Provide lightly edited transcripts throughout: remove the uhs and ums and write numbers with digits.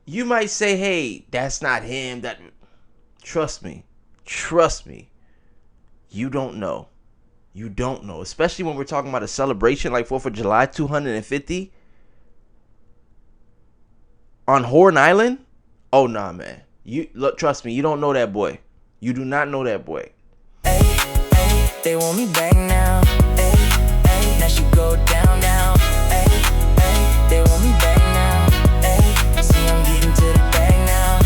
You might say, hey, that's not him. That Trust me. Trust me. You don't know. You don't know. Especially when we're talking about a celebration like 4th of July 250 on Horn Island. Oh nah, man. You look, trust me, you don't know that boy. You do not know that boy. Ay, ay, they want me back now. Ay, ay, now she go down, down. Ay, ay, they want me back now. Ay, see I'm getting to the bag now.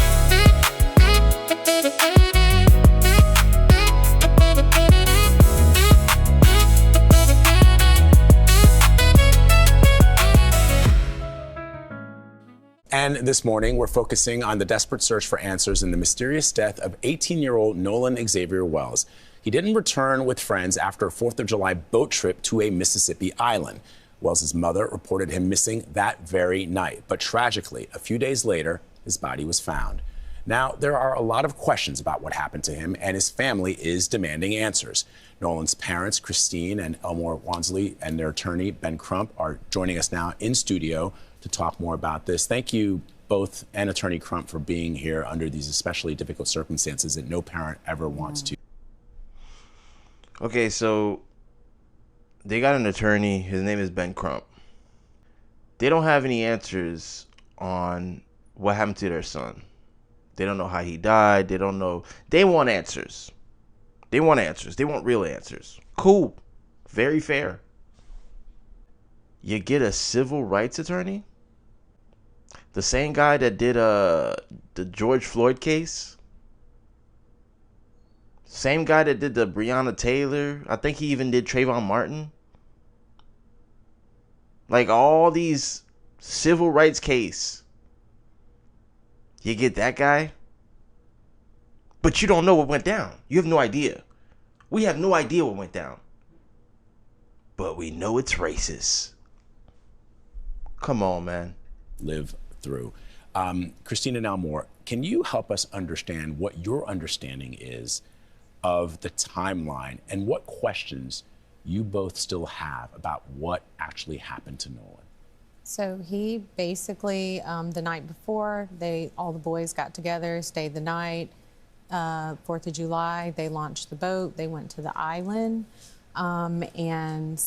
And this morning, we're focusing on the desperate search for answers in the mysterious death of 18-year-old Nolan Xavier Wells. He didn't return with friends after a 4th of July boat trip to a Mississippi island. Wells' mother reported him missing that very night. But tragically, a few days later, his body was found. Now, there are a lot of questions about what happened to him, and his family is demanding answers. Nolan's parents, Christine and Elmore Wansley, and their attorney, Ben Crump, are joining us now in studio to talk more about this. Thank you both and Attorney Crump for being here under these especially difficult circumstances that no parent ever wants to. Okay, so they got an attorney. His name is Ben Crump. They don't have any answers on what happened to their son. They don't know how he died. They don't know. They want answers. They want answers. They want real answers. Cool. Very fair. You get a civil rights attorney? The same guy that did the George Floyd case? Same guy that did the Breonna Taylor? I think he even did Trayvon Martin. Like all these civil rights case. You get that guy? But you don't know what went down. You have no idea. We have no idea what went down. But we know it's racist. Come on, man. Live through. Christina Elmore, can you help us understand what your understanding is of the timeline and what questions you both still have about what actually happened to Nolan? So he basically, the night before, all the boys got together, stayed the night. 4th of July, they launched the boat. They went to the island, and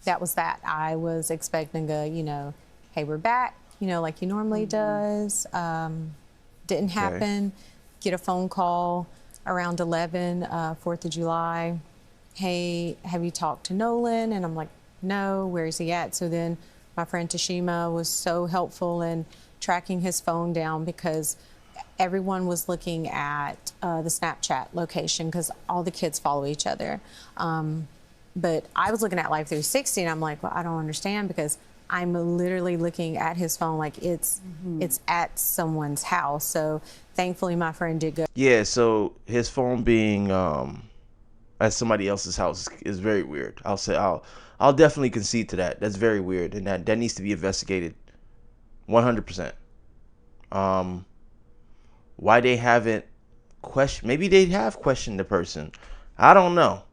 that was that. I was expecting hey, we're back, like he normally does. Didn't happen. Get a phone call around 11, 4th of July. Hey, have you talked to Nolan? And I'm like, no, where is he at? So then my friend Tashima was so helpful in tracking his phone down because everyone was looking at the Snapchat location because all the kids follow each other. But I was looking at Life 360 and I'm like, well, I don't understand because I'm literally looking at his phone like it's at someone's house. So thankfully my friend did go. Yeah, so his phone being at somebody else's house is very weird. I'll definitely concede to that. That's very weird, and that needs to be investigated 100%. Why they haven't questioned? Maybe they have questioned the person. I don't know,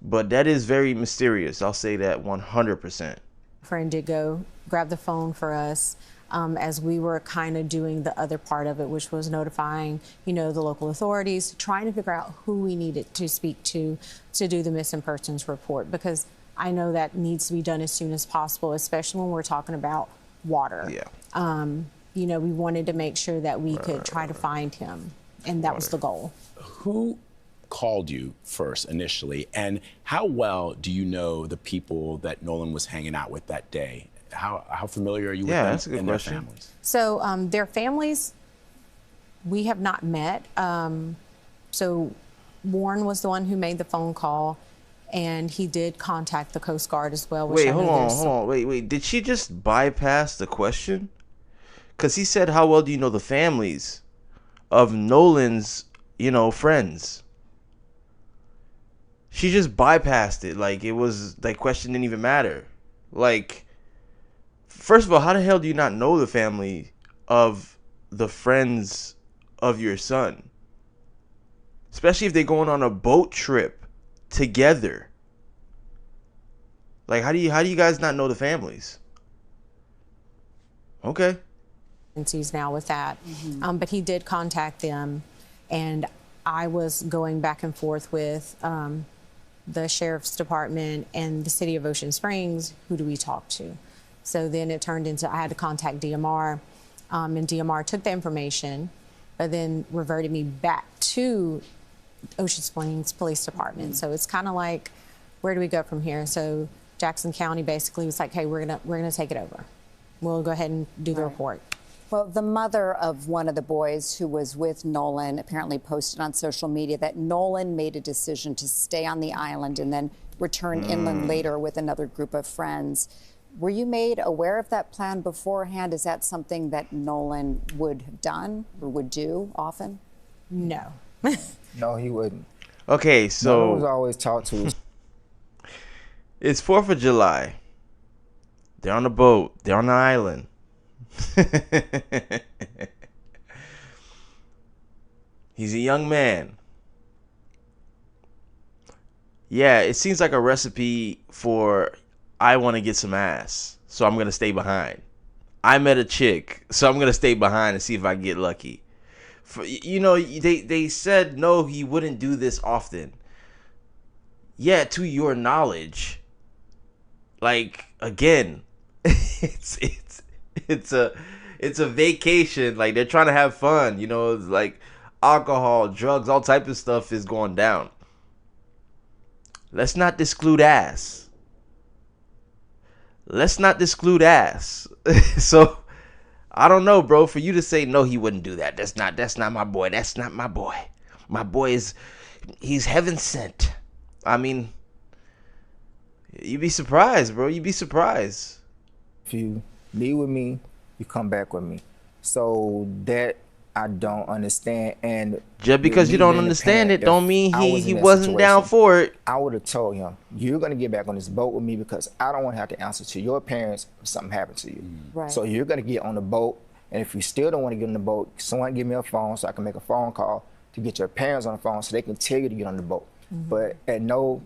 but that is very mysterious. I'll say that 100%. Friend did go grab the phone for us as we were kind of doing the other part of it, which was notifying, the local authorities, trying to figure out who we needed to speak to do the missing persons report, because I know that needs to be done as soon as possible, especially when we're talking about water. Yeah. We wanted to make sure that we could try to find him, and that was the goal. Who called you first initially, and how well do you know the people that Nolan was hanging out with that day? How familiar are you with them that's a good and their question. families? So their families, we have not met. So Warren was the one who made the phone call, and he did contact the Coast Guard as well. Wait, hold on. Wait. Did she just bypass the question? Because he said, how well do you know the families of Nolan's, friends? She just bypassed it. Like, it was, that question didn't even matter. Like, first of all, how the hell do you not know the family of the friends of your son? Especially if they're going on a boat trip together. Like, how do you guys not know the families? Okay. He's now with that. But he did contact them, and I was going back and forth with the sheriff's department and the city of Ocean Springs. Who do we talk to? So then it turned into I had to contact DMR, and DMR took the information, but then reverted me back to Ocean Springs Police Department. So it's kind of like, where do we go from here? So Jackson County basically was like, hey, we're gonna take it over. We'll go ahead and do the report. Well, the mother of one of the boys who was with Nolan apparently posted on social media that Nolan made a decision to stay on the island and then return inland later with another group of friends. Were you made aware of that plan beforehand? Is that something that Nolan would have done or would do often? No. No, he wouldn't. Okay, so Nolan was always taught to. it's 4th of July. They're on a boat. They're on an island. He's a young man. Yeah, it seems like a recipe for I want to get some ass, so I'm going to stay behind. I met a chick, so I'm going to stay behind and see if I get lucky. You know, they said no, he wouldn't do this often. Yeah, to your knowledge. Like, again, it's a vacation. Like, they're trying to have fun, you know. It's like alcohol, drugs, all type of stuff is going down. Let's not exclude ass. So I don't know, bro, for you to say no, he wouldn't do that. That's not my boy. That's not my boy. My boy he's heaven sent. I mean, you'd be surprised, bro. You'd be surprised. If you leave with me, you come back with me. So that I don't understand. And just because you don't understand it don't mean he wasn't down for it. I would have told him, you're going to get back on this boat with me because I don't want to have to answer to your parents if something happened to you. Right. So you're going to get on the boat. And if you still don't want to get on the boat, someone give me a phone so I can make a phone call to get your parents on the phone so they can tell you to get on the boat. But at no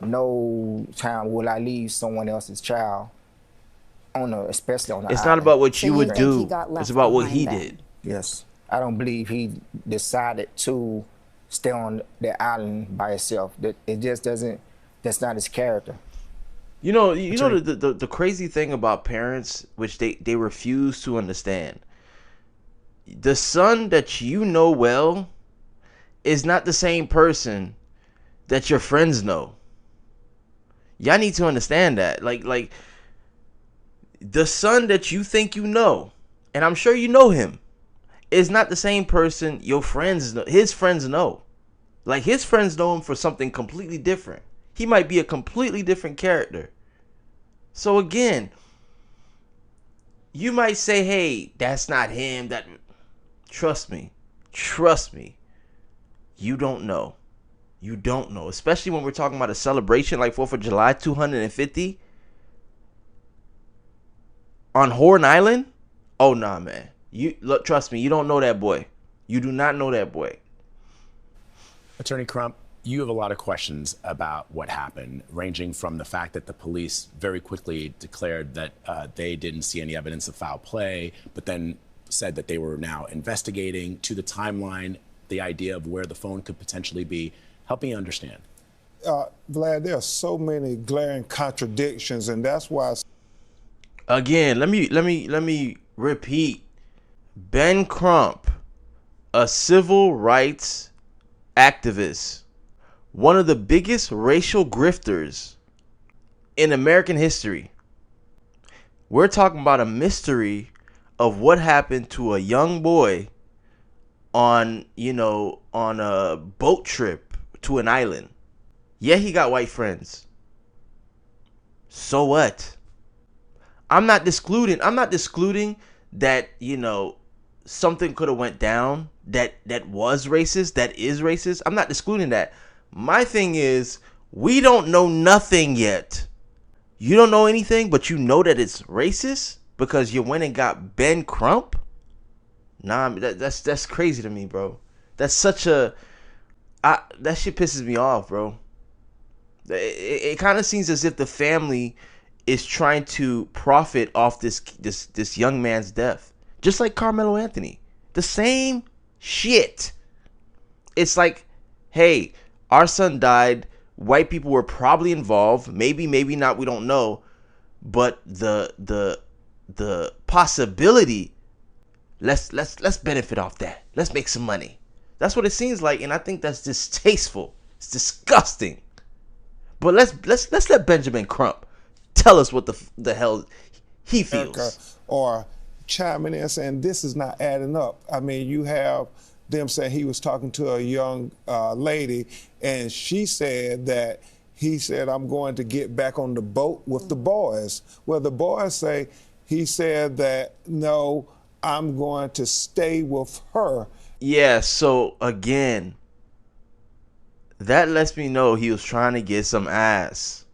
time will I leave someone else's child especially on the It's island. not about what So you you would think do. he got left It's about what behind he then? did. Yes. I don't believe he decided to stay on the island by himself. It just doesn't, that's not his character. You know the crazy thing about parents, which they refuse to understand. The son that you know well is not the same person that your friends know. Y'all need to understand that. Like the son that you think you know, and I'm sure you know him, is not the same person your friends know. His friends know. Like, his friends know him for something completely different. He might be a completely different character. So again, you might say, hey, that's not him. That, trust me. You don't know. You don't know. Especially when we're talking about a celebration like 4th of July, 250 on Horn Island. Oh, nah, man. You look, trust me, you don't know that boy. You do not know that boy. Attorney Crump, you have a lot of questions about what happened, ranging from the fact that the police very quickly declared that they didn't see any evidence of foul play, but then said that they were now investigating, to the timeline, the idea of where the phone could potentially be. Help me understand. Vlad, there are so many glaring contradictions, and that's why. Again, let me repeat. Ben Crump, a civil rights activist, one of the biggest racial grifters in American history. We're talking about a mystery of what happened to a young boy on a boat trip to an island. Yeah, he got white friends. So what? I'm not discluding that, something could have went down that was racist, that is racist. I'm not excluding that. My thing is, we don't know nothing yet. You don't know anything, but you know that it's racist because you went and got Ben Crump? Nah, that's crazy to me, bro. That's such that shit pisses me off, bro. It kind of seems as if the family is trying to profit off this young man's death. Just like Carmelo Anthony. The same shit. It's like, hey, our son died. White people were probably involved. Maybe, maybe not. We don't know. But the possibility, let's benefit off that. Let's make some money. That's what it seems like, and I think that's distasteful. It's disgusting. But let's let Benjamin Crump tell us what the hell he feels. Or chiming in saying this is not adding up. I mean, you have them saying he was talking to a young lady, and she said that he said, I'm going to get back on the boat with the boys. Well, the boys say he said that, no, I'm going to stay with her. Yeah, so again, that lets me know he was trying to get some ass.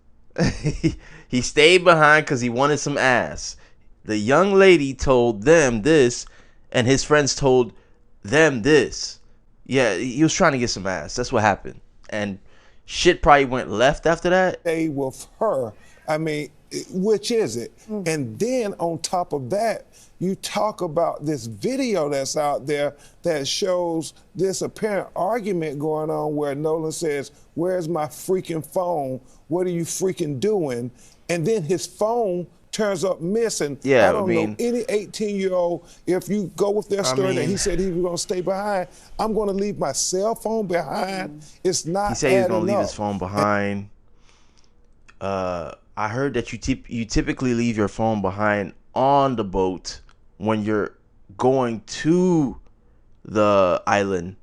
He stayed behind because he wanted some ass. The young lady told them this, and his friends told them this. Yeah, he was trying to get some ass. That's what happened. And shit probably went left after that. Stay with her. I mean, which is it? And then on top of that, you talk about this video that's out there that shows this apparent argument going on where Nolan says, where's my freaking phone? What are you freaking doing? And then his phone turns up missing. Yeah, I don't know any 18-year-old, if you go with their story that he said he was going to stay behind, I'm going to leave my cell phone behind. It's not He said he was going to leave up. his phone behind. I heard that you typically leave your phone behind on the boat when you're going to the island,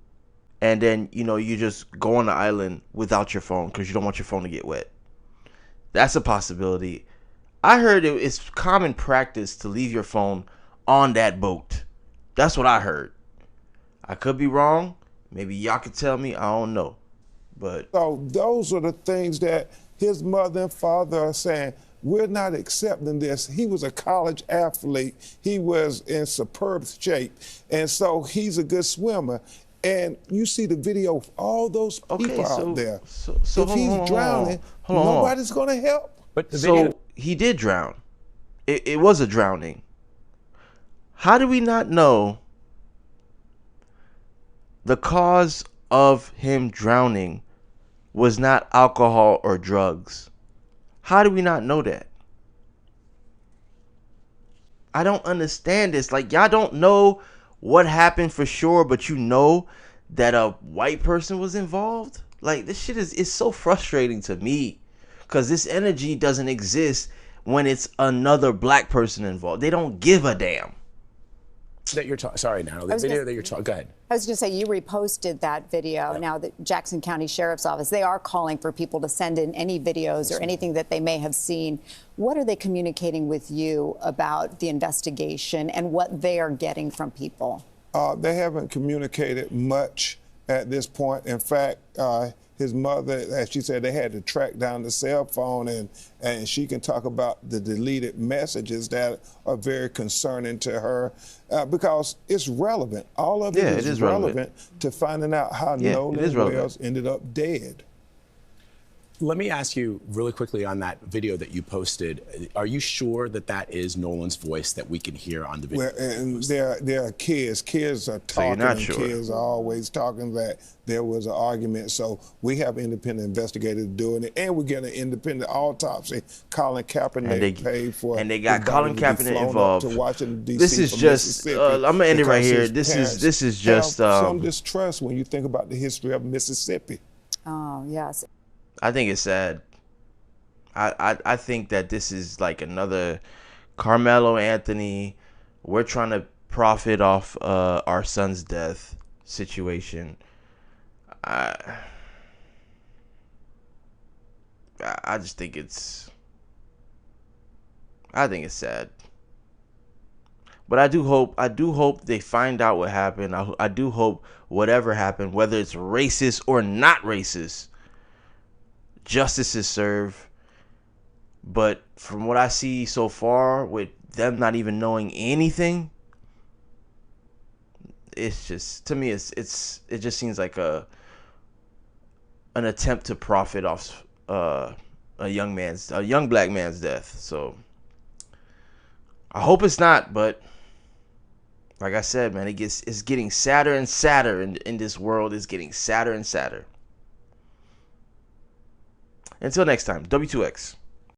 and then you just go on the island without your phone because you don't want your phone to get wet. That's a possibility. I heard it's common practice to leave your phone on that boat. That's what I heard. I could be wrong. Maybe y'all could tell me. I don't know. But so those are the things that his mother and father are saying, we're not accepting this. He was a college athlete. He was in superb shape. And so he's a good swimmer. And you see the video of all those people out there. So if he's drowning, nobody's going to help. But the video... So he did drown. It was a drowning. How do we not know the cause of him drowning was not alcohol or drugs? How do we not know that? I don't understand this. Like, y'all don't know what happened for sure, but you know that a white person was involved? Like, this shit is so frustrating to me, because this energy doesn't exist when it's another black person involved. They don't give a damn. That you're sorry, now the video that you're talking. Go ahead. I was going to say, you reposted that video. Now, the Jackson County Sheriff's Office, they are calling for people to send in any videos or anything that they may have seen. What are they communicating with you about the investigation and what they are getting from people? They haven't communicated much at this point. In fact, his mother, as she said, they had to track down the cell phone, and she can talk about the deleted messages that are very concerning to her because it's relevant. All of it is relevant to finding out how Nolan Wells ended up dead. Let me ask you really quickly on that video that you posted. Are you sure that that is Nolan's voice that we can hear on the video? Well, and there are kids. Kids are talking, and kids are always talking that there was an argument. So we have independent investigators doing it, and we're getting an independent autopsy. Colin Kaepernick paid for, and they got Colin Kaepernick involved. To Washington, D.C. This is just. I'm gonna end it right here. This is just some distrust when you think about the history of Mississippi. Oh yes. I think it's sad. I think that this is like another Carmelo Anthony, we're trying to profit off our son's death situation. I just think it's sad. But I do hope they find out what happened. I do hope whatever happened, whether it's racist or not racist, justice is served. But from what I see so far, with them not even knowing anything, it's just, to me, it just seems like an attempt to profit off a young black man's death. So I hope it's not, but Like I said, man, it's getting sadder and sadder in this world. It's getting sadder and sadder. Until next time, W2X.